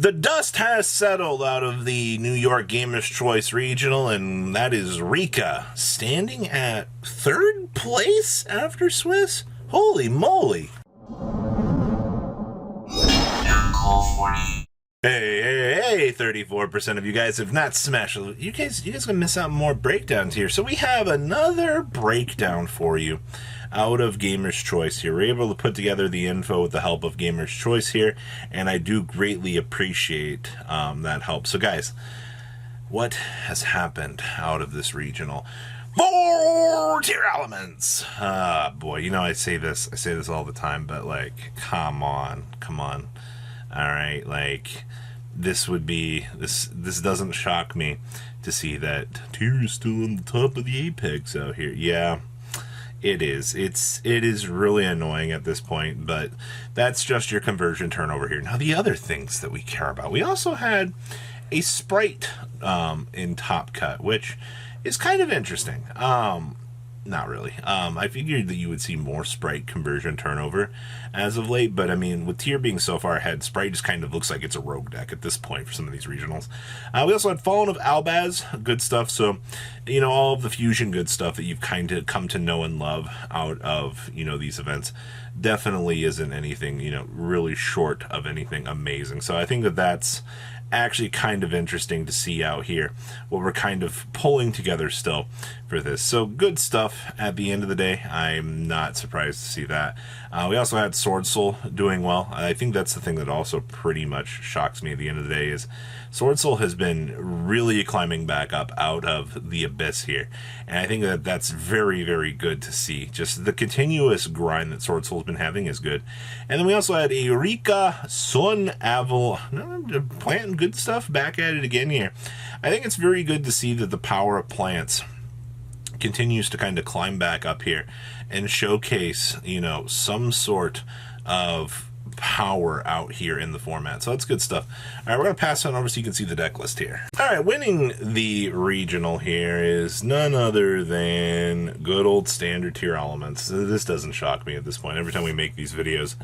The dust has settled out of the New York Gamers' Choice Regional, and that is Rika standing at 3rd place after Swiss? Holy moly! Hey, 34% of you guys have not smashed it. You guys gonna miss out on more breakdowns here. So we have another breakdown for you out of Gamer's Choice here. We're able to put together the info with the help of Gamer's Choice here, and I do greatly appreciate that help. So guys, what has happened out of this regional? 4 tier elements! Boy, you know I say this all the time, but like, come on. Alright, like, this doesn't shock me to see that tier is still on the top of the apex out here. Yeah, it is. It is really annoying at this point, but that's just your conversion turnover here. Now, the other things that we care about. We also had a sprite in Top Cut, which is kind of interesting. Not really. I figured that you would see more sprite conversion turnover as of late, but I mean, with tier being so far ahead, sprite just kind of looks like it's a rogue deck at this point for some of these regionals. We also had Fallen of Albaz, good stuff. So, you know, all of the fusion good stuff that you've kind of come to know and love out of, you know, these events definitely isn't anything, you know, really short of anything amazing. So I think that that's actually kind of interesting to see out here what we're kind of pulling together still for this. So good stuff at the end of the day. I'm not surprised to see that. We also had Sword Soul doing well. I think that's the thing that also pretty much shocks me at the end of the day is Sword Soul has been really climbing back up out of the abyss here. And I think that that's very, very good to see. Just the continuous grind that Sword Soul's been having is good. And then we also had Eureka, Sun, Aval, planting good stuff back at it again here. I think it's very good to see that the power of plants continues to kind of climb back up here and showcase, you know, some sort of power out here in the format. So that's good stuff. All right, we're going to pass on over so you can see the deck list here. All right, winning the regional here is none other than good old standard tier elements. This doesn't shock me at this point. Every time we make these videos,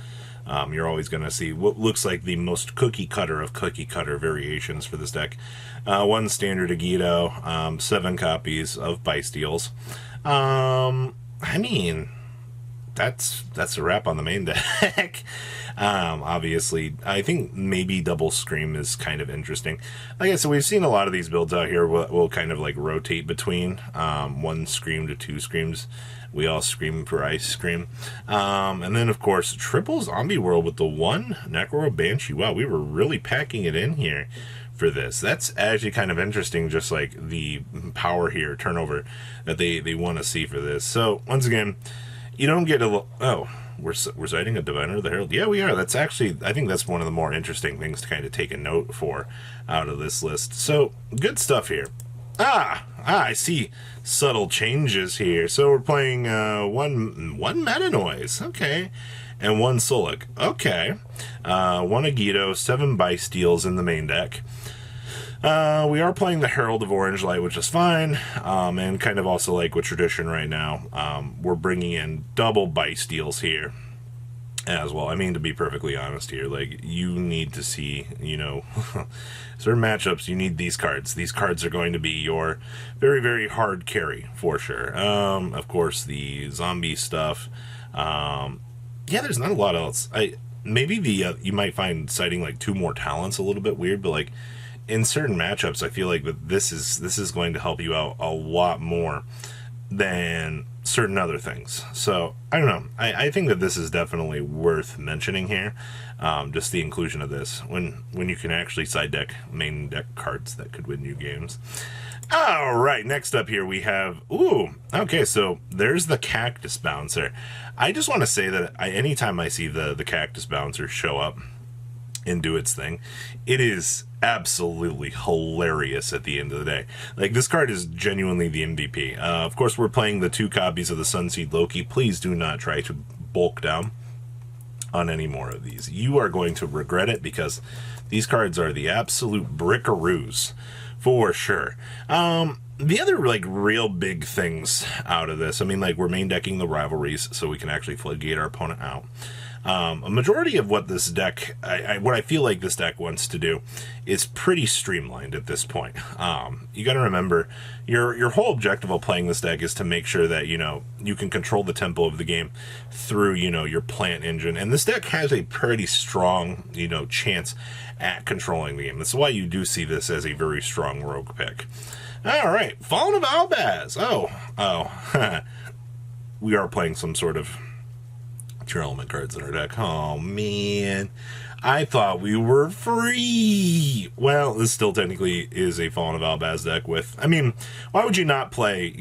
you're always going to see what looks like the most cookie cutter of cookie cutter variations for this deck. 1 standard Agido, 7 copies of Bysteals. I mean, that's a wrap on the main deck. Obviously, I think maybe double Scream is kind of interesting. Like I said, we've seen a lot of these builds out here. We'll kind of like rotate between 1 Scream to 2 Screams. We all scream for ice cream. And then, of course, triple Zombie World with the 1 Necro Banshee. Wow, we were really packing it in here for this. That's actually kind of interesting, just like the power here, turnover, that they want to see for this. So, once again, you don't get a... Oh, we're citing a Diviner of the Herald. Yeah, we are. That's actually... I think that's one of the more interesting things to kind of take a note for out of this list. So, good stuff here. I see subtle changes here. So we're playing one Meta Noise, okay, and 1 Solic, okay, 1 Agido, 7 Bysteals in the main deck. We are playing the Herald of Orange Light, which is fine, and kind of also like with tradition right now, we're bringing in double Bysteals here as well. I mean, to be perfectly honest here, like, you need to see, you know, certain matchups, you need these cards. These cards are going to be your very, very hard carry, for sure. Of course, the zombie stuff. Yeah, there's not a lot else. Maybe the, you might find citing, like, 2 more talents a little bit weird, but, like, in certain matchups, I feel like that this is going to help you out a lot more than certain other things. So I don't know, I think that this is definitely worth mentioning here, just the inclusion of this when you can actually side deck main deck cards that could win you games. All right, next up here we have, okay, so there's the Cactus Bouncer. I just want to say that anytime I see the Cactus Bouncer show up and do its thing, it is absolutely hilarious at the end of the day. Like, this card is genuinely the MVP. Of course, we're playing the 2 copies of the Sunseed Loki. Please do not try to bulk down on any more of these. You are going to regret it, because these cards are the absolute brickaroos for sure. The other, like, real big things out of this, I mean, like, we're main decking the rivalries so we can actually floodgate our opponent out. A majority of what this deck, what I feel like this deck wants to do, is pretty streamlined at this point. You got to remember, your whole objective of playing this deck is to make sure that you can control the tempo of the game through your plant engine, and this deck has a pretty strong chance at controlling the game. That's why you do see this as a very strong rogue pick. All right, Fallen of Albaz. Oh, we are playing some sort of tier element cards in our deck. Oh man, I thought we were free. Well, this still technically is a Fallen of Albaz deck with, why would you not play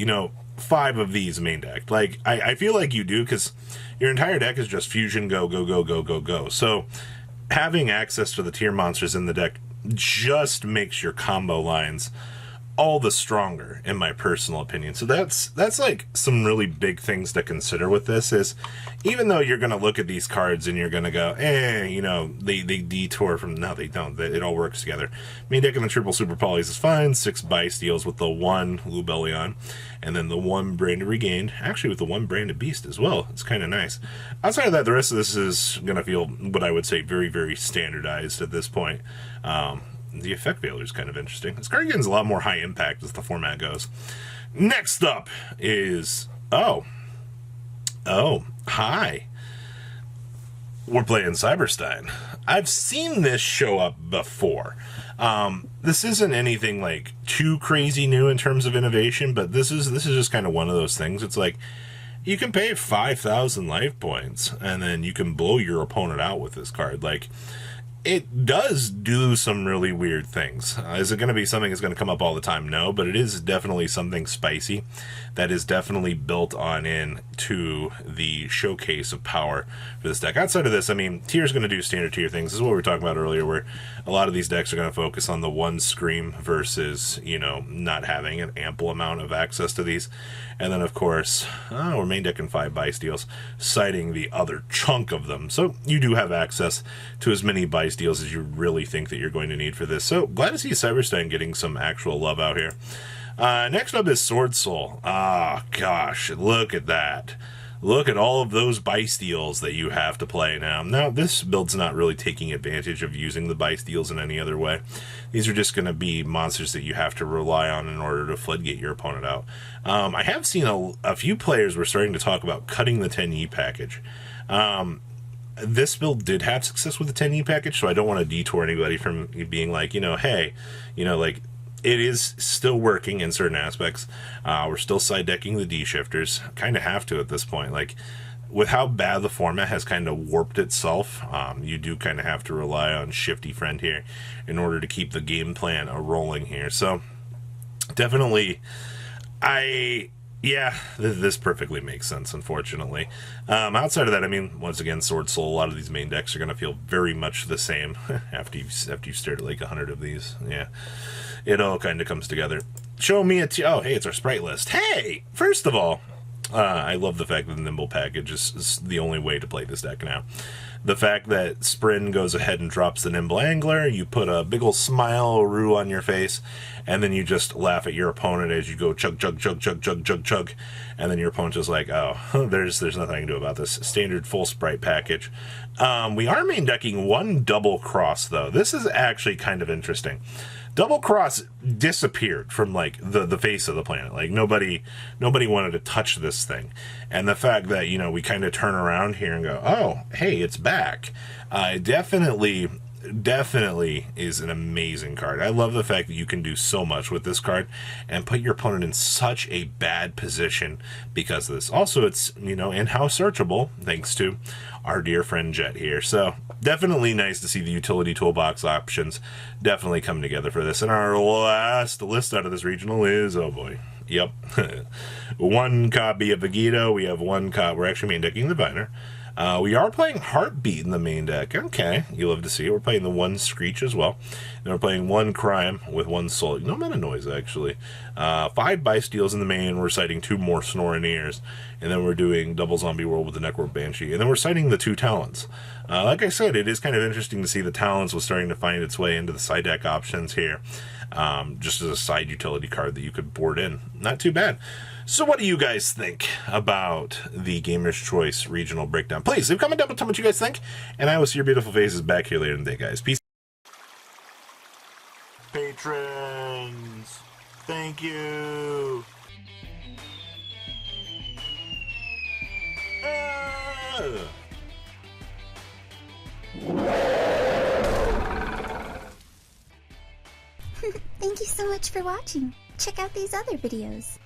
5 of these main deck? Like, I feel like you do, because your entire deck is just fusion, go, go, go, go, go, go. So having access to the tier monsters in the deck just makes your combo lines all the stronger, in my personal opinion. So that's like some really big things to consider with this, is even though you're going to look at these cards and you're going to go, they detour from, no, they don't. It all works together. Main deck and the triple super polys is fine. 6 Bice deals with the 1 Lubellion, and then the 1 Branded Regained, actually with the 1 Branded Beast as well. It's kind of nice. Outside of that, the rest of this is going to feel, what I would say, very, very standardized at this point. The effect veiler is kind of interesting. This card gains a lot more high impact as the format goes. Next up is... Oh, hi. We're playing Cyberstein. I've seen this show up before. This isn't anything like too crazy new in terms of innovation, but this is just kind of one of those things. It's like, you can pay 5,000 life points, and then you can blow your opponent out with this card. Like, it does do some really weird things. Is it going to be something that's going to come up all the time? No, but it is definitely something spicy that is definitely built on into the showcase of power for this deck. Outside of this, tier's going to do standard tier things. This is what we were talking about earlier, where a lot of these decks are going to focus on the 1 Scream versus, not having an ample amount of access to these. And then, of course, we're main decking 5 Bice deals, citing the other chunk of them. So you do have access to as many Bice deals as you really think that you're going to need for this. So glad to see Cyberstein getting some actual love out here. Next up is Sword Soul. Gosh, look at that. Look at all of those Bice deals that you have to play now. Now, this build's not really taking advantage of using the Bice deals in any other way. These are just going to be monsters that you have to rely on in order to floodgate your opponent out. I have seen a few players were starting to talk about cutting the 10E package. This build did have success with the 10E package, so I don't want to detour anybody from being like, hey, it is still working in certain aspects. We're still side decking the D shifters. Kind of have to at this point. Like, with how bad the format has kind of warped itself, you do kind of have to rely on Shifty Friend here in order to keep the game plan rolling here. So, definitely, this perfectly makes sense, unfortunately. Outside of that, once again, Sword Soul, a lot of these main decks are going to feel very much the same after you've stared at like 100 of these. Yeah, it all kind of comes together. Show me oh, hey, it's our sprite list. Hey, first of all, I love the fact that the Nimble package is the only way to play this deck now. The fact that Sprin goes ahead and drops the Nimble Angler, you put a big ol' smile rue on your face, and then you just laugh at your opponent as you go chug, chug, chug, chug, chug, chug, chug, and then your opponent's just like, oh, there's nothing I can do about this. Standard full sprite package. We are main decking 1 Double Cross, though. This is actually kind of interesting. Double Cross disappeared from, like, the face of the planet. Like, nobody wanted to touch this thing. And the fact that, we kind of turn around here and go, oh, hey, it's back. Definitely is an amazing card. I love the fact that you can do so much with this card and put your opponent in such a bad position because of this. Also, it's, in-house searchable, thanks to our dear friend Jet here. So, definitely nice to see the utility toolbox options definitely come together for this. And our last list out of this regional is, oh boy, yep, 1 copy of Vegito. We have 1 copy. We're actually main decking the Viner. We are playing Heartbeat in the main deck. Okay, you love to see it. We're playing the 1 Screech as well. And we're playing 1 Crime with 1 Soul. No Meta Noise, actually. 5 Bice deals in the main. We're citing 2 more Snoring Ears. And then we're doing double Zombie World with the Necro Banshee. And then we're citing the 2 Talons. Like I said, it is kind of interesting to see the Talons was starting to find its way into the side deck options here, just as a side utility card that you could board in. Not too bad. So what do you guys think about the Gamer's Choice regional breakdown? Please leave a comment down below, tell me what you guys think, and I will see your beautiful faces back here later in the day, guys. Peace. Patrons, thank you. Thank you so much for watching. Check out these other videos.